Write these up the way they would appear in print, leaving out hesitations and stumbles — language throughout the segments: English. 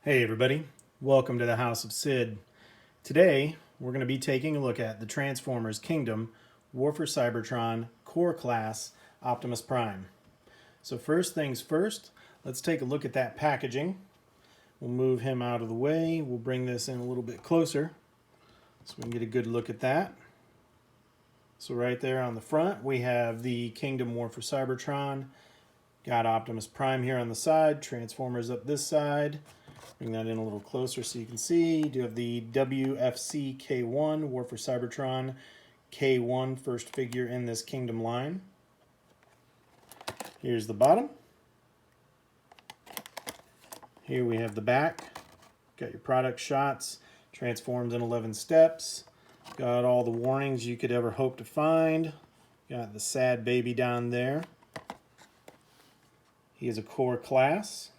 Hey everybody, welcome to the House of Sid. Today we're going to be taking a look at the Transformers Kingdom War for Cybertron Core Class Optimus Prime. So first things first, let's take a look at that packaging. We'll move him out of the way. We'll bring this in a little bit closer so we can get a good look at that. So right there on the front we have the Kingdom War for Cybertron. Got Optimus Prime here on the side, Transformers up this side. Bring that in a little closer so you can see. You do have the WFC K1, War for Cybertron K1, first figure in this Kingdom line. Here's the bottom. Here we have the back. Got your product shots, transforms in 11 steps. Got all the warnings you could ever hope to find. Got the sad baby down there. He is a core class.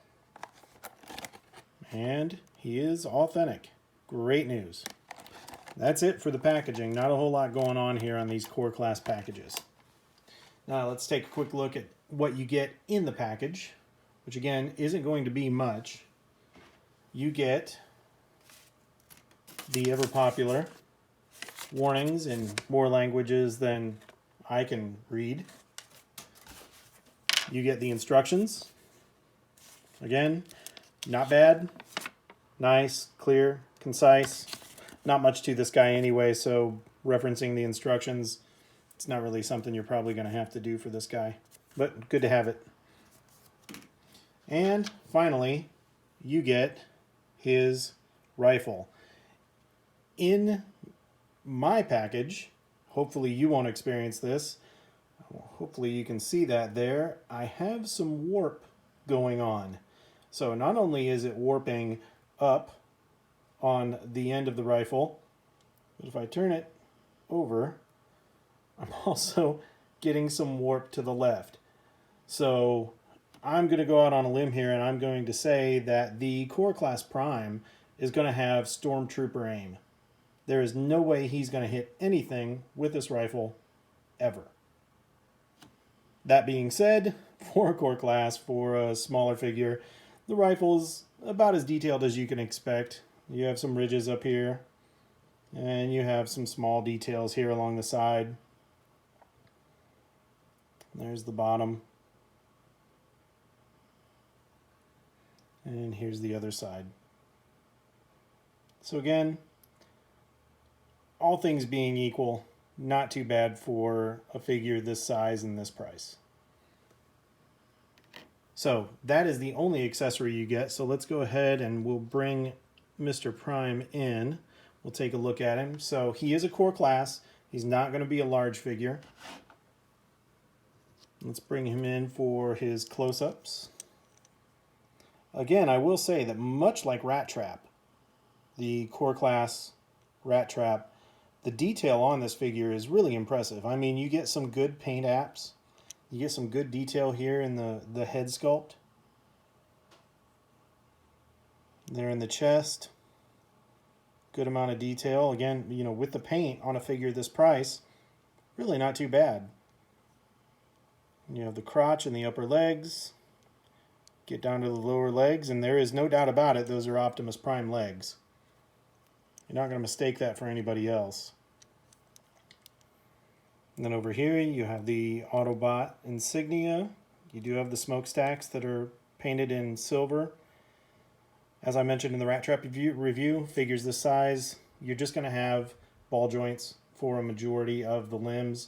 And he is authentic. Great news. That's it for the packaging. Not a whole lot going on here on these core class packages. Now let's take a quick look at what you get in the package, which again isn't going to be much. You get the ever popular warnings in more languages than I can read. You get the instructions. Again, not bad, nice, clear, concise. Not much to this guy anyway, so referencing the instructions, it's not really something you're probably going to have to do for this guy, but good to have it. And finally, you get his rifle. In my package, hopefully you won't experience this, hopefully you can see that there, I have some warp going on. So not only is it warping up on the end of the rifle, but if I turn it over, I'm also getting some warp to the left. So I'm going to go out on a limb here and I'm going to say that the Core Class Prime is going to have Stormtrooper aim. There is no way he's going to hit anything with this rifle ever. That being said, for a core class, for a smaller figure, the rifle is about as detailed as you can expect. You have some ridges up here, and you have some small details here along the side. There's the bottom. And here's the other side. So again, all things being equal, not too bad for a figure this size and this price. So that is the only accessory you get. So let's go ahead and we'll bring Mr. Prime in. We'll take a look at him. So he is a core class. He's not going to be a large figure. Let's bring him in for his close-ups. Again, I will say that much like Rat Trap, the core class Rat Trap, the detail on this figure is really impressive. I mean, you get some good paint apps. You get some good detail here in the head sculpt. There in the chest. Good amount of detail. Again, you know, with the paint on a figure this price, really not too bad. You have the crotch and the upper legs. Get down to the lower legs, and there is no doubt about it, those are Optimus Prime legs. You're not going to mistake that for anybody else. And then over here you have the Autobot insignia. You do have the smokestacks that are painted in silver. As I mentioned in the Rat Trap review, figures this size, you're just going to have ball joints for a majority of the limbs.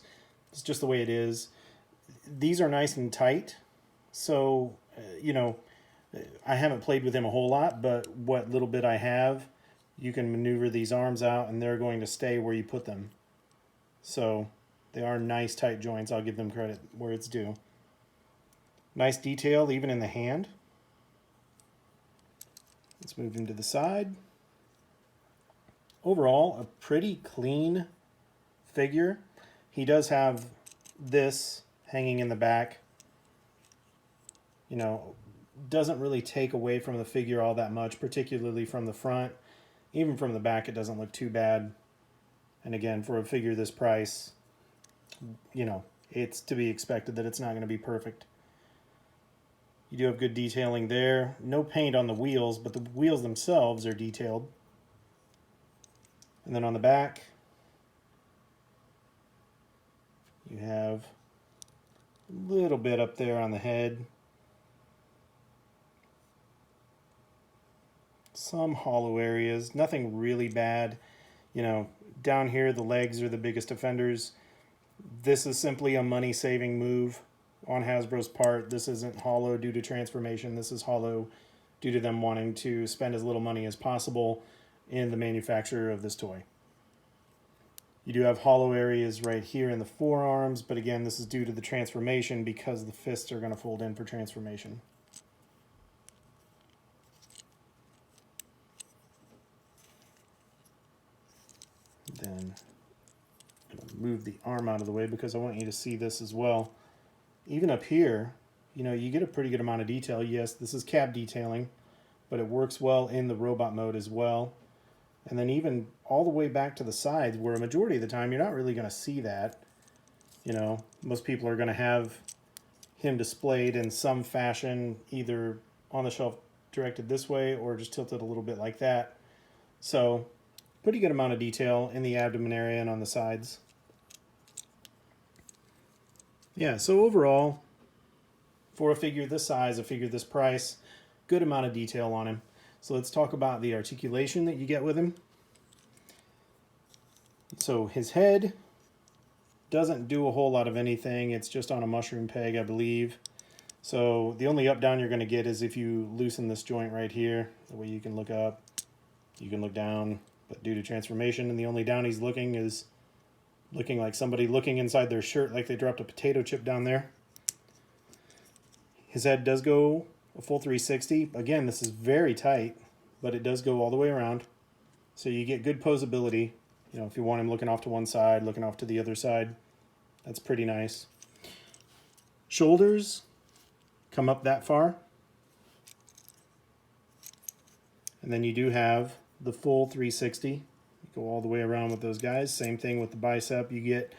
It's just the way it is. These are nice and tight, so you know, I haven't played with him a whole lot, but what little bit I have, you can maneuver these arms out and they're going to stay where you put them. So they are nice tight joints. I'll give them credit where it's due. Nice detail even in the hand. Let's move him to the side. Overall, a pretty clean figure. He does have this hanging in the back. You know, doesn't really take away from the figure all that much, particularly from the front. Even from the back, it doesn't look too bad. And again, for a figure this price, you know, it's to be expected that it's not going to be perfect. You do have good detailing there. No paint on the wheels, but the wheels themselves are detailed. And then on the back, you have a little bit up there on the head. Some hollow areas, nothing really bad. You know, down here the legs are the biggest offenders. This is simply a money-saving move on Hasbro's part. This isn't hollow due to transformation. This is hollow due to them wanting to spend as little money as possible in the manufacture of this toy. You do have hollow areas right here in the forearms, but again, this is due to the transformation because the fists are going to fold in for transformation. Then I'm going to move the arm out of the way because I want you to see this as well. Even up here, you know, you get a pretty good amount of detail. Yes, this is cab detailing, but it works well in the robot mode as well. And then even all the way back to the sides, where a majority of the time you're not really going to see that. You know, most people are going to have him displayed in some fashion, either on the shelf directed this way or just tilted a little bit like that. So, pretty good amount of detail in the abdomen area and on the sides. Yeah, so overall, for a figure this size, a figure this price, good amount of detail on him. So let's talk about the articulation that you get with him. So his head doesn't do a whole lot of anything. It's just on a mushroom peg, I believe. So the only up-down you're going to get is if you loosen this joint right here. The way you can look up, you can look down. But due to transformation, and the only down he's looking is looking like somebody looking inside their shirt like they dropped a potato chip down there. His head does go a full 360. Again, this is very tight, but it does go all the way around. So you get good posability. You know, if you want him looking off to one side, looking off to the other side, that's pretty nice. Shoulders come up that far. And then you do have the full 360. You go all the way around with those guys. Same thing with the bicep. You get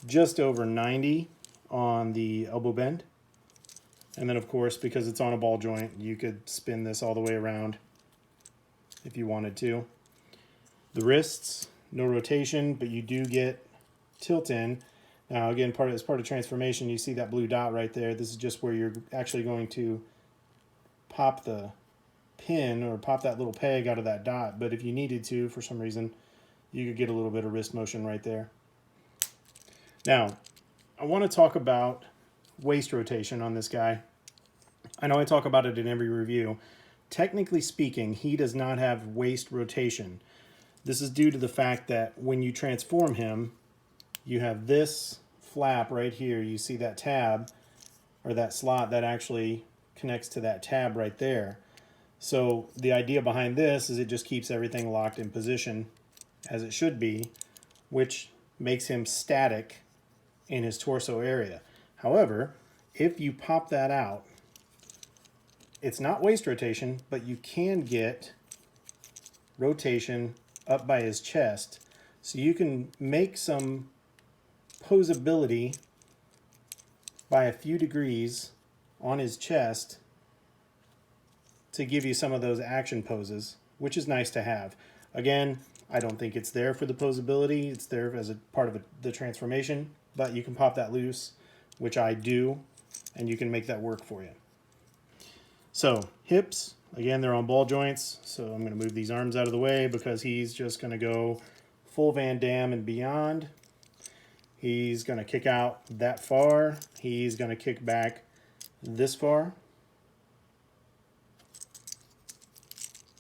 just over 90 on the elbow bend. And then, of course, because it's on a ball joint, you could spin this all the way around if you wanted to. The wrists, no rotation, but you do get tilt in. Now, again, as part of transformation, you see that blue dot right there. This is just where you're actually going to pop the pin or pop that little peg out of that dot. But if you needed to, for some reason, you could get a little bit of wrist motion right there. Now, I want to talk about waist rotation on this guy. I know I talk about it in every review. Technically speaking, he does not have waist rotation. This is due to the fact that when you transform him, you have this flap right here. You see that tab or that slot that actually connects to that tab right there. So the idea behind this is it just keeps everything locked in position as it should be, which makes him static in his torso area. However, if you pop that out, it's not waist rotation, but you can get rotation up by his chest. So you can make some posability by a few degrees on his chest to give you some of those action poses, which is nice to have. Again, I don't think it's there for the posability. It's there as a part of the transformation, but you can pop that loose, which I do, and you can make that work for you. So hips, again, they're on ball joints, so I'm going to move these arms out of the way because he's just going to go full Van Damme and beyond. He's going to kick out that far. He's going to kick back this far.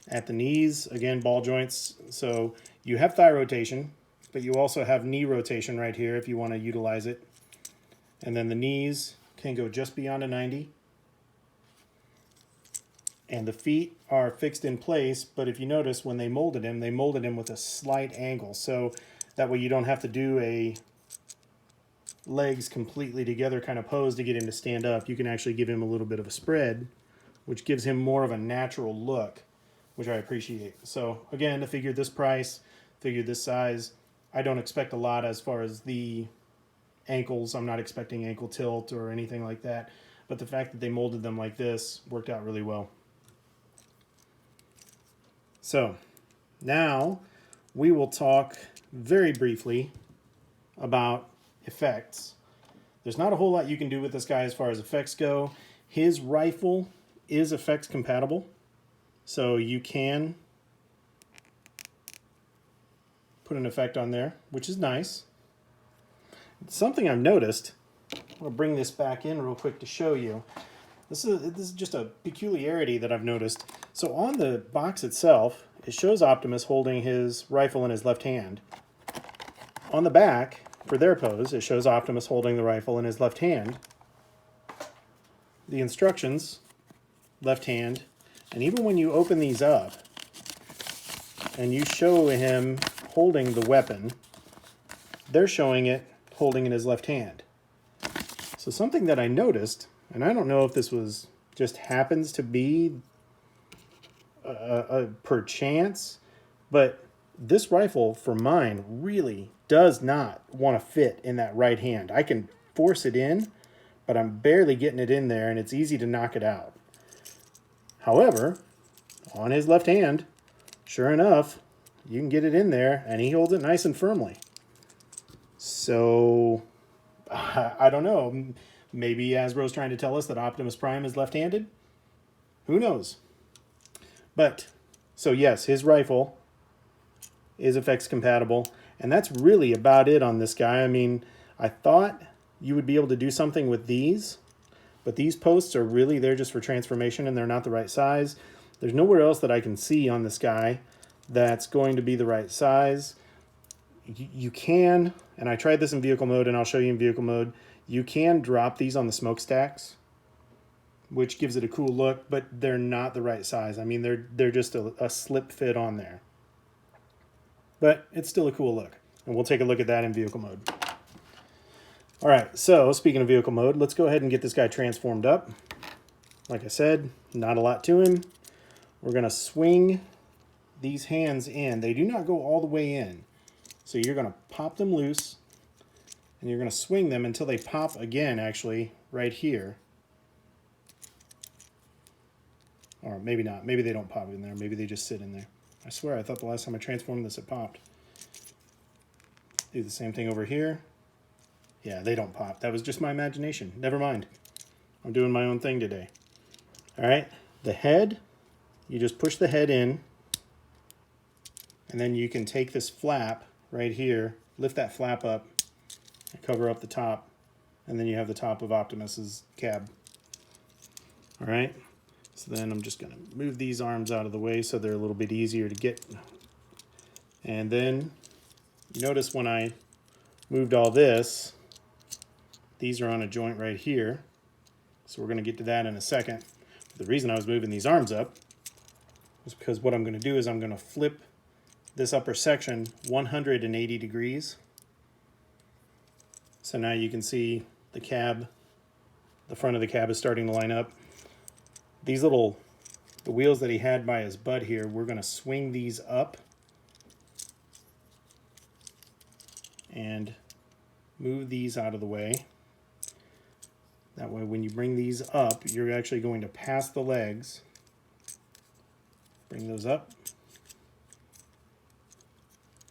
At the knees, again, ball joints. So you have thigh rotation, but you also have knee rotation right here if you want to utilize it. And then the knees can go just beyond a 90. And the feet are fixed in place, but if you notice when they molded him with a slight angle. So that way you don't have to do a legs completely together kind of pose to get him to stand up. You can actually give him a little bit of a spread, which gives him more of a natural look, which I appreciate. So again, to figure this price, figure this size, I don't expect a lot as far as the ankles. I'm not expecting ankle tilt or anything like that. but the fact that they molded them like this worked out really well. So now we will talk very briefly about effects. There's not a whole lot you can do with this guy as far as effects go. His rifle is effects compatible, so you can put an effect on there, which is nice. Something I've noticed, I'll bring this back in real quick to show you. This is just a peculiarity that I've noticed. So on the box itself, it shows Optimus holding his rifle in his left hand. On the back, for their pose, it shows Optimus holding the rifle in his left hand. The instructions, left hand, and even when you open these up and you show him holding the weapon, they're showing it holding in his left hand. So something that I noticed, and I don't know if this was just happens to be per chance, but this rifle for mine really does not want to fit in that right hand. I can force it in, but I'm barely getting it in there, and it's easy to knock it out. However, on his left hand, sure enough, you can get it in there, and he holds it nice and firmly. So, I don't know. Maybe Hasbro's trying to tell us that Optimus Prime is left-handed? Who knows? But, so yes, his rifle is effects compatible, and that's really about it on this guy. I mean, I thought you would be able to do something with these, but these posts are really there just for transformation, and they're not the right size. There's nowhere else that I can see on this guy that's going to be the right size. You can, and I tried this in vehicle mode, and I'll show you in vehicle mode, you can drop these on the smokestacks, which gives it a cool look, but they're not the right size. I mean, they're just a slip fit on there. But it's still a cool look, and we'll take a look at that in vehicle mode. All right, so speaking of vehicle mode, let's go ahead and get this guy transformed up. Like I said, not a lot to him. We're going to swing these hands in. They do not go all the way in. So you're going to pop them loose, and you're going to swing them until they pop again, actually, right here. Or maybe not. Maybe they don't pop in there. Maybe they just sit in there. I swear, I thought the last time I transformed this, it popped. Do the same thing over here. Yeah, they don't pop. That was just my imagination. Never mind. I'm doing my own thing today. All right, the head, you just push the head in, and then you can take this flap right here, lift that flap up, and cover up the top, and then you have the top of Optimus's cab. All right, so then I'm just going to move these arms out of the way so they're a little bit easier to get. And then you notice when I moved all this, these are on a joint right here. So we're going to get to that in a second. But the reason I was moving these arms up is because what I'm going to do is I'm going to flip this upper section 180 degrees. So now you can see the cab, the front of the cab is starting to line up. These the wheels that he had by his butt here, we're going to swing these up and move these out of the way. That way when you bring these up, you're actually going to pass the legs. Bring those up.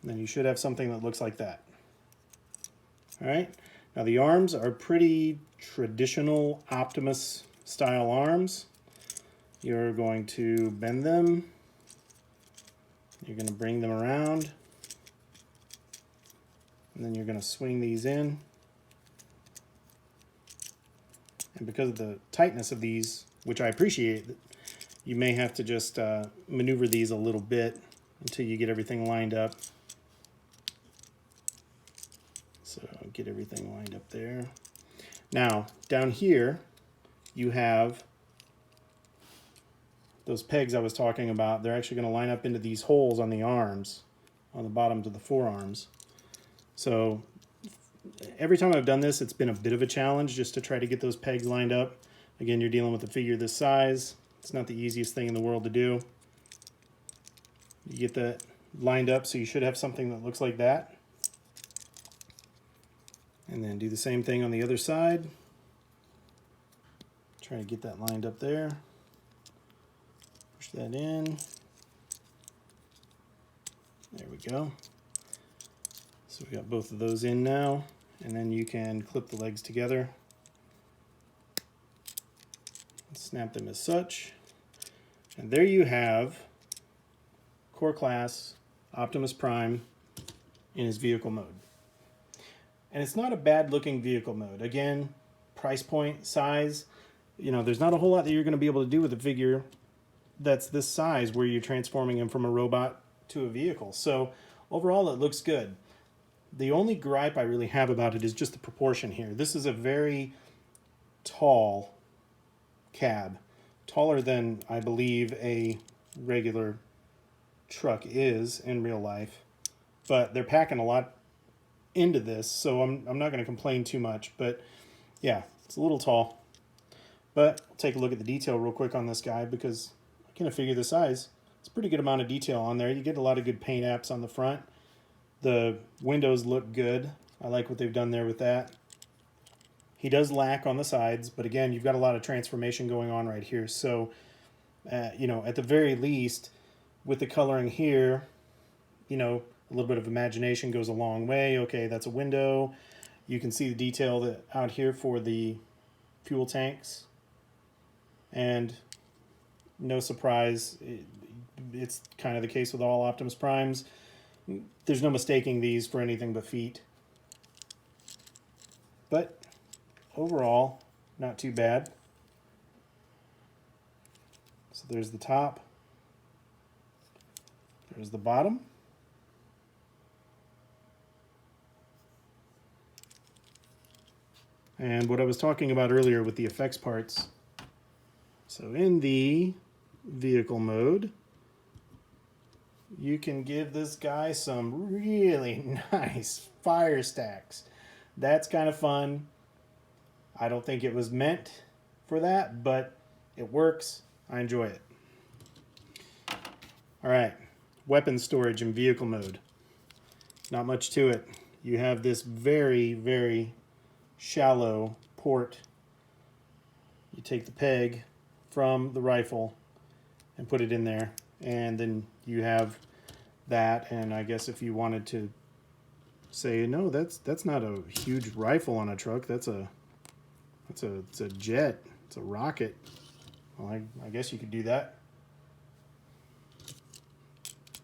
And then you should have something that looks like that. All right. Now the arms are pretty traditional Optimus style arms. You're going to bend them. You're going to bring them around. And then you're going to swing these in. And because of the tightness of these, which I appreciate, you may have to just maneuver these a little bit until you get everything lined up. So get everything lined up there. Now, down here, you have those pegs I was talking about. They're actually going to line up into these holes on the arms, on the bottom to the forearms. So every time I've done this, it's been a bit of a challenge just to try to get those pegs lined up. Again, you're dealing with a figure this size. It's not the easiest thing in the world to do. You get that lined up, so you should have something that looks like that. And then do the same thing on the other side. Try to get that lined up there. Push that in. There we go. So we got both of those in now, and then you can clip the legs together. Snap them as such. And there you have Core Class Optimus Prime in his vehicle mode. And it's not a bad looking vehicle mode. Again, price point, size, you know, there's not a whole lot that you're going to be able to do with a figure that's this size where you're transforming him from a robot to a vehicle. So overall it looks good. The only gripe I really have about it is just the proportion here. This is a very tall cab, taller than I believe a regular truck is in real life, but they're packing a lot into this, so I'm not going to complain too much. But yeah, it's a little tall, but I'll take a look at the detail real quick on this guy because I kind of figure the size. It's a pretty good amount of detail on there. You get a lot of good paint apps on the front. The windows look good. I like what they've done there with that. He does lack on the sides, but again, you've got a lot of transformation going on right here. So, you know, at the very least, with the coloring here, you know, a little bit of imagination goes a long way. Okay, that's a window. You can see the detail that out here for the fuel tanks. And no surprise, it's kind of the case with all Optimus Primes. There's no mistaking these for anything but feet. But overall, not too bad. So there's the top. There's the bottom. And what I was talking about earlier with the effects parts. So in the vehicle mode, you can give this guy some really nice fire stacks. That's kind of fun. I don't think it was meant for that, but it works. I enjoy it. All right, weapon storage in vehicle mode. Not much to it. You have this very, very shallow port. You take the peg from the rifle and put it in there, and then you have that. And I guess if you wanted to say, no, that's not a huge rifle on a truck, it's a jet, it's a rocket. Well, I guess you could do that.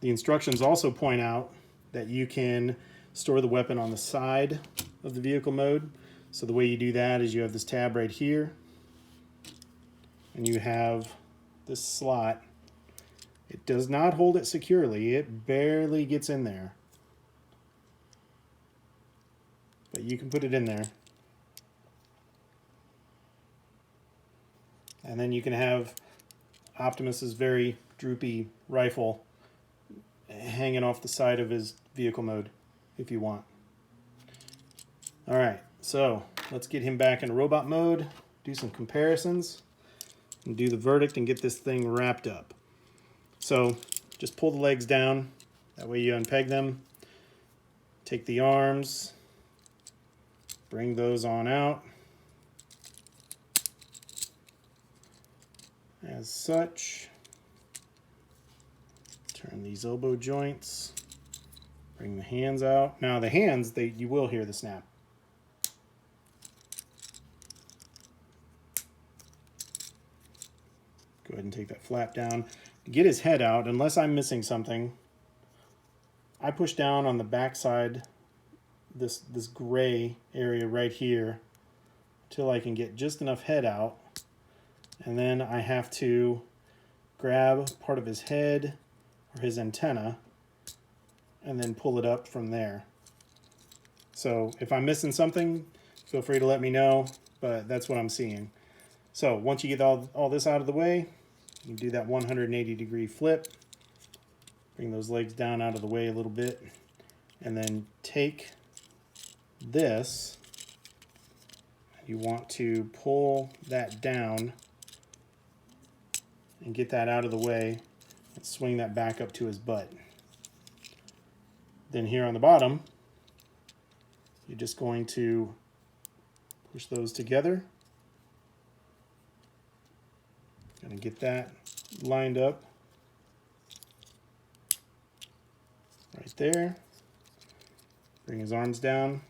The instructions also point out that you can store the weapon on the side of the vehicle mode. So the way you do that is you have this tab right here, and you have this slot. It does not hold it securely. It barely gets in there. But you can put it in there. And then you can have Optimus's very droopy rifle hanging off the side of his vehicle mode if you want. All right, so let's get him back in robot mode, do some comparisons, and do the verdict and get this thing wrapped up. So just pull the legs down, that way you unpeg them. Take the arms, bring those on out as such. Turn these elbow joints, bring the hands out. Now the hands, you will hear the snap. Go ahead and take that flap down. To get his head out, unless I'm missing something, I push down on the back side, this gray area right here, till I can get just enough head out. And then I have to grab part of his head or his antenna and then pull it up from there. So if I'm missing something, feel free to let me know, but that's what I'm seeing. So once you get all this out of the way, you can do that 180-degree flip. Bring those legs down out of the way a little bit, and then take this. You want to pull that down and get that out of the way and swing that back up to his butt. Then here on the bottom, you're just going to push those together Gonna get that lined up right there. Bring his arms down.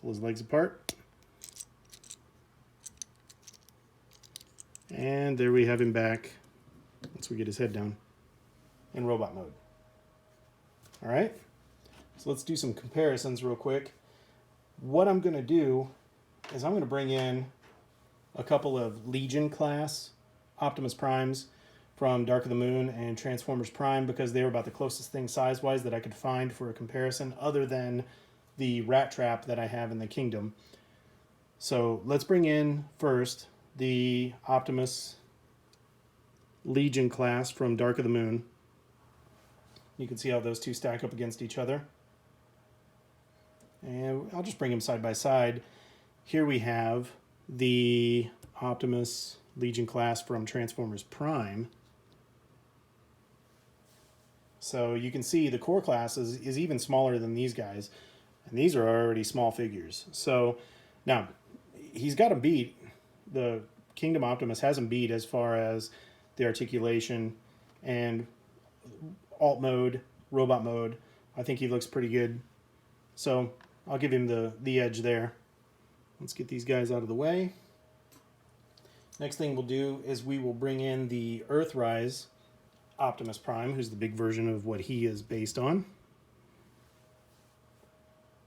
Pull his legs apart. And there we have him back once we get his head down in robot mode. All right, so let's do some comparisons real quick. What I'm going to do is I'm going to bring in a couple of Legion class Optimus Primes from Dark of the Moon and Transformers Prime because they were about the closest thing size-wise that I could find for a comparison other than the Rat Trap that I have in the Kingdom. So let's bring in first the Optimus Legion class from Dark of the Moon. You can see how those two stack up against each other. And I'll just bring them side by side. Here we have the Optimus Legion class from Transformers Prime. So you can see the core class is even smaller than these guys. And these are already small figures. So now, he's got him beat. The Kingdom Optimus has him beat as far as the articulation and alt mode, robot mode. I think he looks pretty good. So I'll give him the edge there. Let's get these guys out of the way. Next thing we'll do is we will bring in the Earthrise Optimus Prime, who's the big version of what he is based on.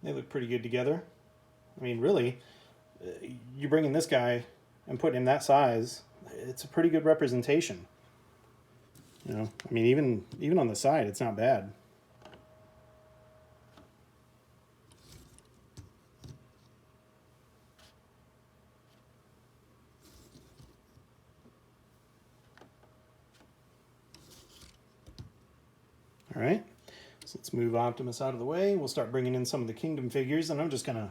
They look pretty good together. I mean, really, you bring in this guy and put him that size, it's a pretty good representation. You know, I mean, even on the side, it's not bad. All right, so let's move Optimus out of the way. We'll start bringing in some of the Kingdom figures, and I'm just going to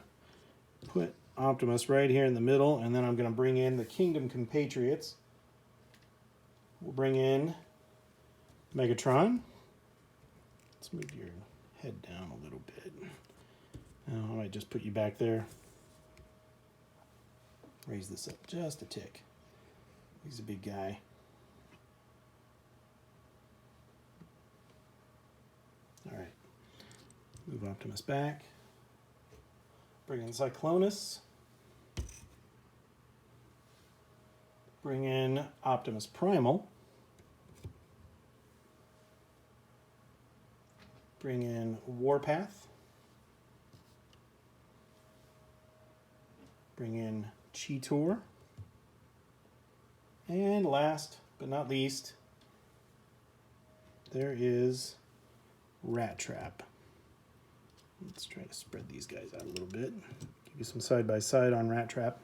put Optimus right here in the middle, and then I'm going to bring in the Kingdom compatriots. We'll bring in Megatron. Let's move your head down a little bit. I might just put you back there. Raise this up just a tick. He's a big guy. All right, move Optimus back. Bring in Cyclonus. Bring in Optimus Primal. Bring in Warpath. Bring in Cheetor. And last but not least, there is Rat Trap. Let's try to spread these guys out a little bit. Give you some side by side on Rat Trap.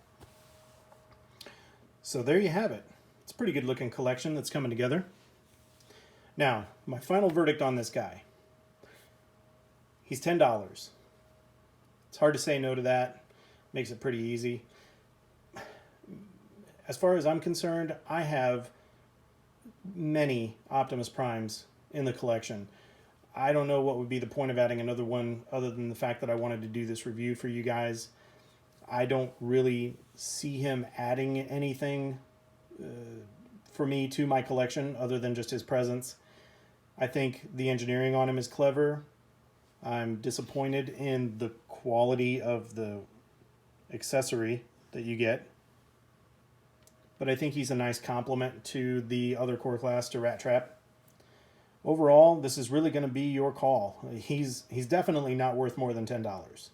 So there you have it. It's a pretty good looking collection that's coming together. Now, my final verdict on this guy. He's $10. It's hard to say no to that. Makes it pretty easy. As far as I'm concerned, I have many Optimus Primes in the collection. I don't know what would be the point of adding another one other than the fact that I wanted to do this review for you guys. I don't really see him adding anything for me to my collection other than just his presence. I think the engineering on him is clever. I'm disappointed in the quality of the accessory that you get. But I think he's a nice complement to the other core class, to Rat Trap. Overall, this is really going to be your call. He's definitely not worth more than $10.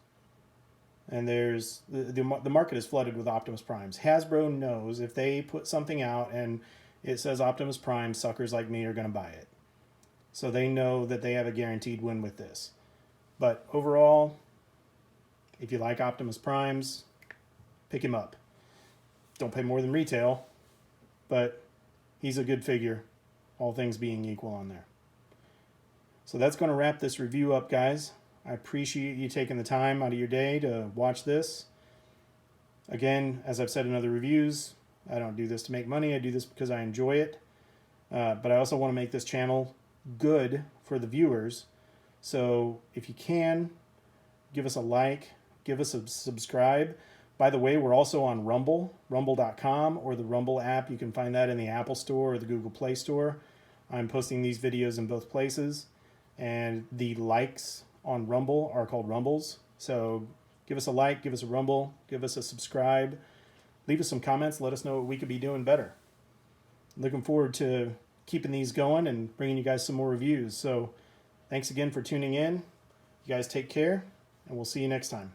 And there's the market is flooded with Optimus Primes. Hasbro knows if they put something out and it says Optimus Prime, suckers like me are going to buy it. So they know that they have a guaranteed win with this. But overall, if you like Optimus Primes, pick him up. Don't pay more than retail, but he's a good figure, all things being equal on there. So that's going to wrap this review up, guys. I appreciate you taking the time out of your day to watch this. Again, as I've said in other reviews, I don't do this to make money. I do this because I enjoy it. But I also want to make this channel good for the viewers. So if you can, give us a like, give us a subscribe. By the way, we're also on Rumble, rumble.com, or the Rumble app. You can find that in the Apple Store or the Google Play Store. I'm posting these videos in both places. And the likes on Rumble are called Rumbles. So give us a like, give us a Rumble, give us a subscribe. Leave us some comments. Let us know what we could be doing better. Looking forward to keeping these going and bringing you guys some more reviews. So thanks again for tuning in. You guys take care, and we'll see you next time.